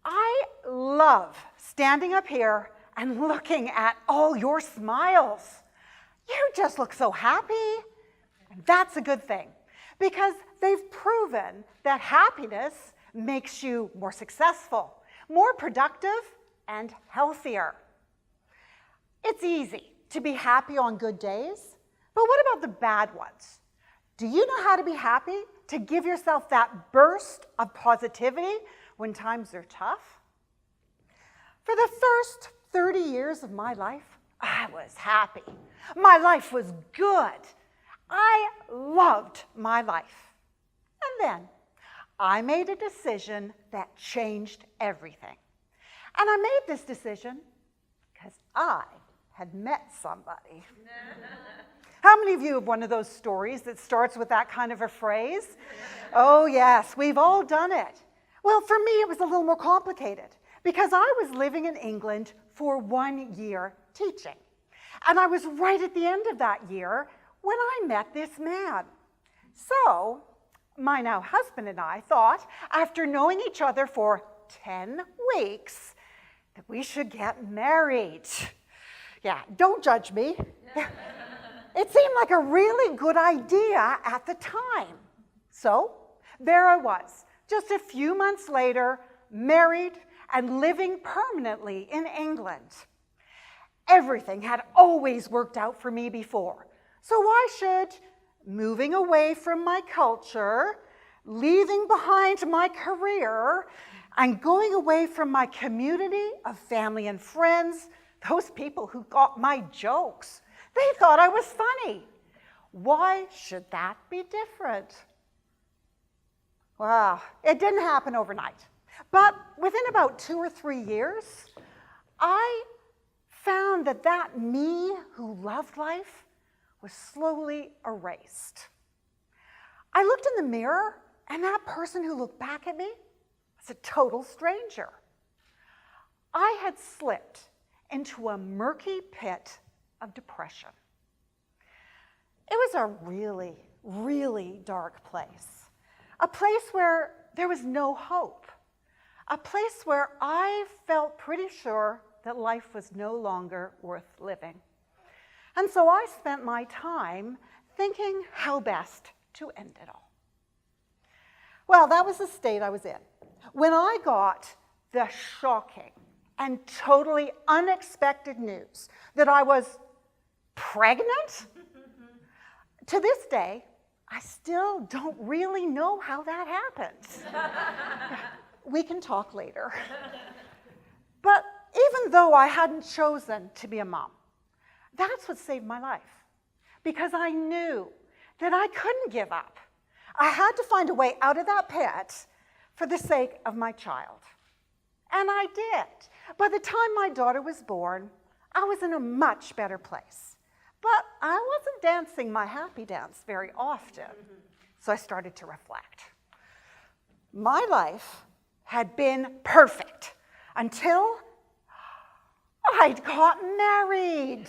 I love standing up here and looking at all your smiles. You just look so happy. And that's a good thing, because they've proven that happiness makes you more successful, more productive, and healthier. It's easy to be happy on good days, but what about the bad ones? Do you know how to be happy, to give yourself that burst of positivity when times are tough? For the first 30 years of my life, I was happy. My life was good. I loved my life. And then I made a decision that changed everything. And I made this decision because I had met somebody. How many of you have one of those stories that starts with that kind of a phrase? Oh yes, we've all done it. Well, for me it was a little more complicated, because I was living in England for 1 year teaching. And I was right at the end of that year when I met this man. So, my now husband and I thought, after knowing each other for 10 weeks, that we should get married. Yeah, don't judge me. It seemed like a really good idea at the time. So, there I was, just a few months later, married and living permanently in England. Everything had always worked out for me before. So why should moving away from my culture, leaving behind my career, and going away from my community of family and friends, those people who got my jokes, they thought I was funny. Why should that be different? Well, it didn't happen overnight. But within about 2 or 3 years, I found that that me who loved life was slowly erased. I looked in the mirror, and that person who looked back at me was a total stranger. I had slipped into a murky pit of depression. It was a really, really dark place. A place where there was no hope. A place where I felt pretty sure that life was no longer worth living. And so I spent my time thinking how best to end it all. Well, that was the state I was in when I got the shocking and totally unexpected news that I was pregnant. To this day, I still don't really know how that happened. We can talk later. But even though I hadn't chosen to be a mom, that's what saved my life, because I knew that I couldn't give up. I had to find a way out of that pit for the sake of my child. And I did. By the time my daughter was born, I was in a much better place. But I wasn't dancing my happy dance very often. So I started to reflect. My life had been perfect until I'd gotten married.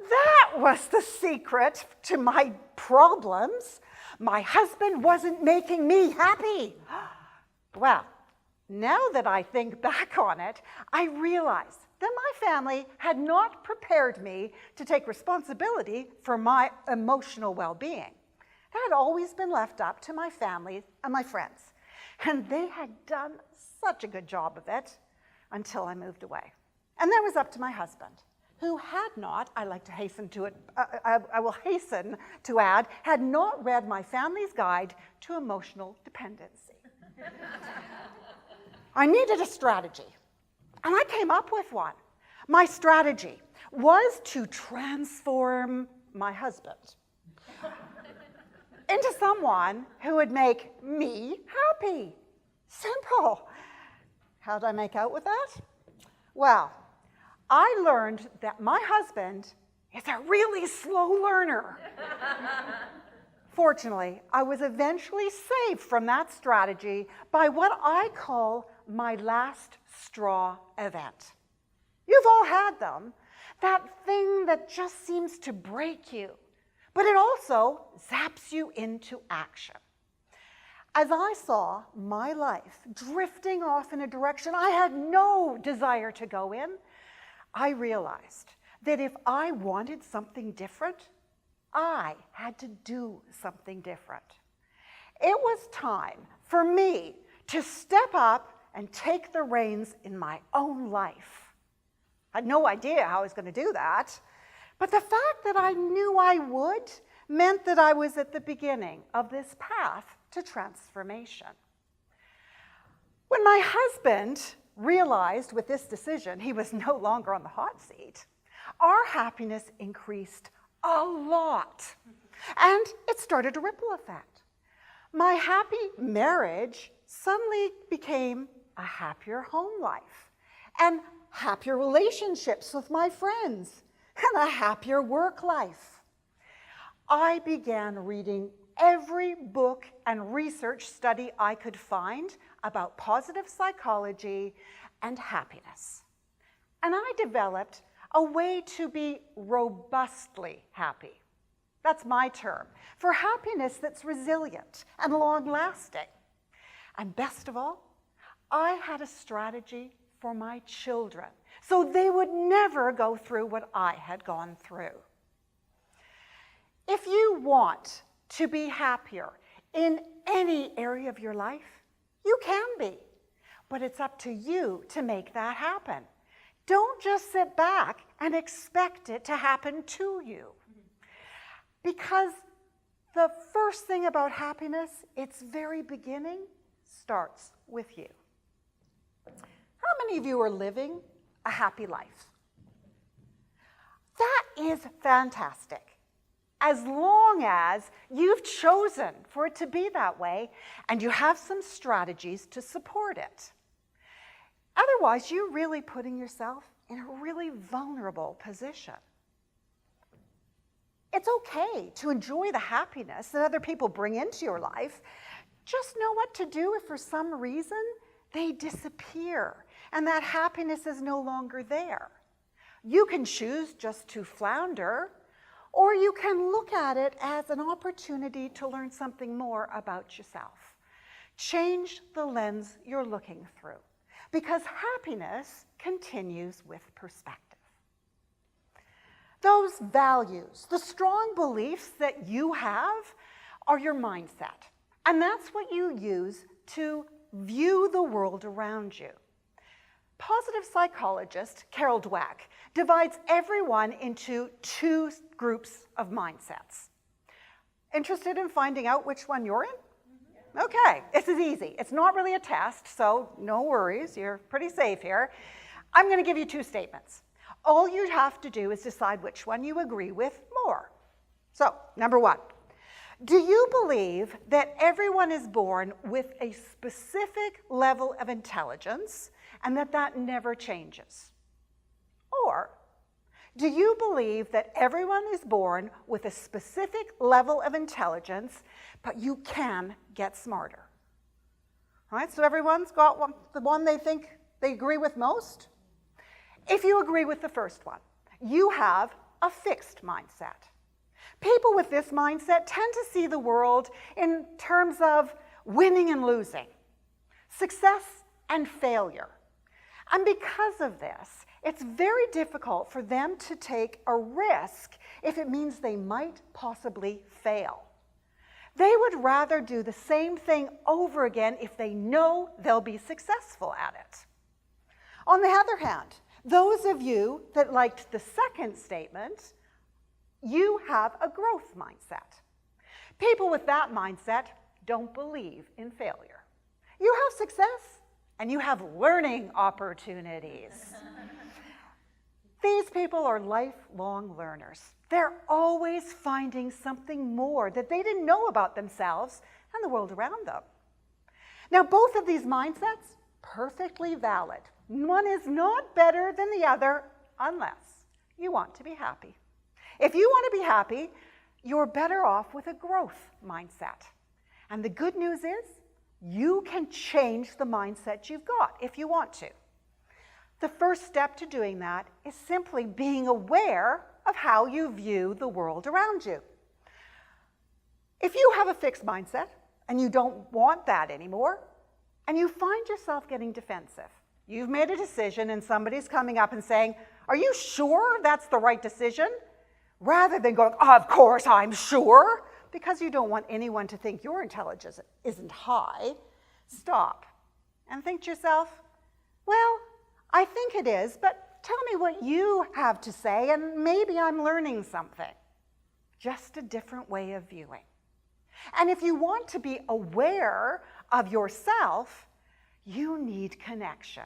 That was the secret to my problems. My husband wasn't making me happy. Well, now that I think back on it, I realize that my family had not prepared me to take responsibility for my emotional well-being. It had always been left up to my family and my friends. And they had done such a good job of it until I moved away. And then it was up to my husband, who had not, I will hasten to add, had not read my family's guide to emotional dependency. I needed a strategy, and I came up with one. My strategy was to transform my husband into someone who would make me happy. Simple. How did I make out with that? Well, I learned that my husband is a really slow learner. Fortunately, I was eventually saved from that strategy by what I call my last straw event. You've all had them, that thing that just seems to break you, but it also zaps you into action. As I saw my life drifting off in a direction I had no desire to go in, I realized that if I wanted something different, I had to do something different. It was time for me to step up and take the reins in my own life. I had no idea how I was going to do that, but the fact that I knew I would meant that I was at the beginning of this path to transformation. When my husband realized with this decision he was no longer on the hot seat, our happiness increased a lot, and it started a ripple effect. My happy marriage suddenly became a happier home life, and happier relationships with my friends, and a happier work life. I began reading every book and research study I could find about positive psychology and happiness. And I developed a way to be robustly happy. That's my term, for happiness that's resilient and long-lasting. And best of all, I had a strategy for my children, so they would never go through what I had gone through. If you want to be happier in any area of your life, you can be, but it's up to you to make that happen. Don't just sit back and expect it to happen to you. Because the first thing about happiness, its very beginning, starts with you. How many of you are living a happy life? That is fantastic, as long as you've chosen for it to be that way and you have some strategies to support it. Otherwise, you're really putting yourself in a really vulnerable position. It's okay to enjoy the happiness that other people bring into your life. Just know what to do if for some reason they disappear and that happiness is no longer there. You can choose just to flounder, or you can look at it as an opportunity to learn something more about yourself. Change the lens you're looking through, because happiness continues with perspective. Those values, the strong beliefs that you have, are your mindset. And that's what you use to view the world around you. Positive psychologist Carol Dweck divides everyone into two groups of mindsets. Interested in finding out which one you're in? Okay, this is easy. It's not really a test, so no worries. You're pretty safe here. I'm going to give you two statements. All you have to do is decide which one you agree with more. So, number one, do you believe that everyone is born with a specific level of intelligence and that never changes? Or do you believe that everyone is born with a specific level of intelligence, but you can get smarter? All right, so everyone's got the one they think they agree with most? If you agree with the first one, you have a fixed mindset. People with this mindset tend to see the world in terms of winning and losing, success and failure. And because of this, it's very difficult for them to take a risk if it means they might possibly fail. They would rather do the same thing over again if they know they'll be successful at it. On the other hand, those of you that liked the second statement, you have a growth mindset. People with that mindset don't believe in failure. You have success and you have learning opportunities. These people are lifelong learners. They're always finding something more that they didn't know about themselves and the world around them. Now, both of these mindsets, perfectly valid. One is not better than the other unless you want to be happy. If you want to be happy, you're better off with a growth mindset. And the good news is, you can change the mindset you've got if you want to. The first step to doing that is simply being aware of how you view the world around you. If you have a fixed mindset, and you don't want that anymore, and you find yourself getting defensive. You've made a decision and somebody's coming up and saying, "Are you sure that's the right decision?" Rather than going, "Of course I'm sure," because you don't want anyone to think your intelligence isn't high. Stop and think to yourself, "Well, I think it is, but tell me what you have to say and maybe I'm learning something." Just a different way of viewing. And if you want to be aware of yourself, you need connection.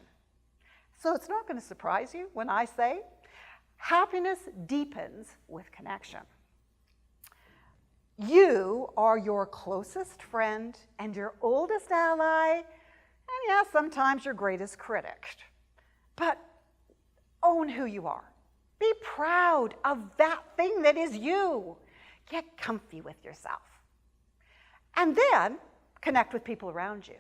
So it's not going to surprise you when I say happiness deepens with connection. You are your closest friend and your oldest ally, and yes, sometimes your greatest critic. But own who you are. Be proud of that thing that is you. Get comfy with yourself. And then connect with people around you.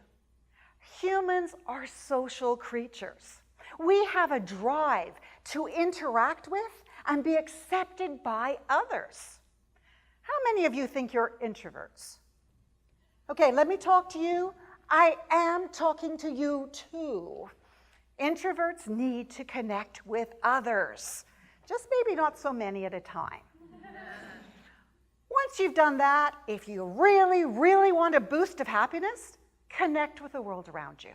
Humans are social creatures. We have a drive to interact with and be accepted by others. How many of you think you're introverts? Okay, let me talk to you. I am talking to you too. Introverts need to connect with others, just maybe not so many at a time. Once you've done that, if you really, really want a boost of happiness, connect with the world around you.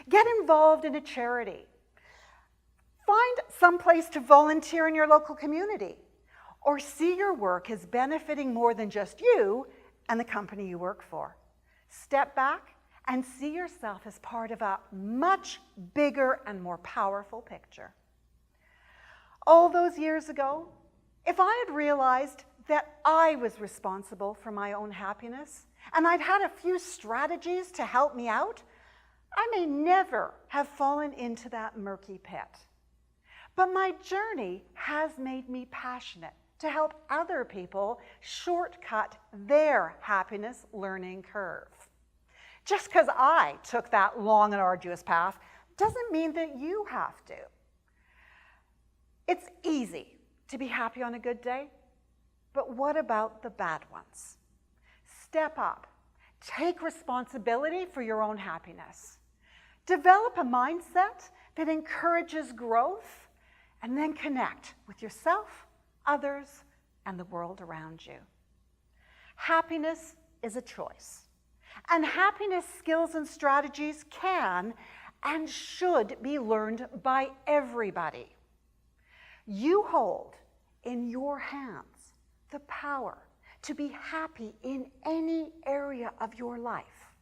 Get involved in a charity. Find some place to volunteer in your local community, or see your work as benefiting more than just you and the company you work for. Step back and see yourself as part of a much bigger and more powerful picture. All those years ago, if I had realized that I was responsible for my own happiness, and I'd had a few strategies to help me out, I may never have fallen into that murky pit. But my journey has made me passionate to help other people shortcut their happiness learning curve. Just because I took that long and arduous path doesn't mean that you have to. It's easy to be happy on a good day, but what about the bad ones? Step up. Take responsibility for your own happiness. Develop a mindset that encourages growth, and then connect with yourself, others, and the world around you. Happiness is a choice, and happiness skills and strategies can and should be learned by everybody. You hold in your hands the power to be happy in any area of your life.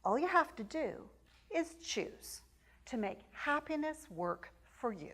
All you have to do is choose to make happiness work for you.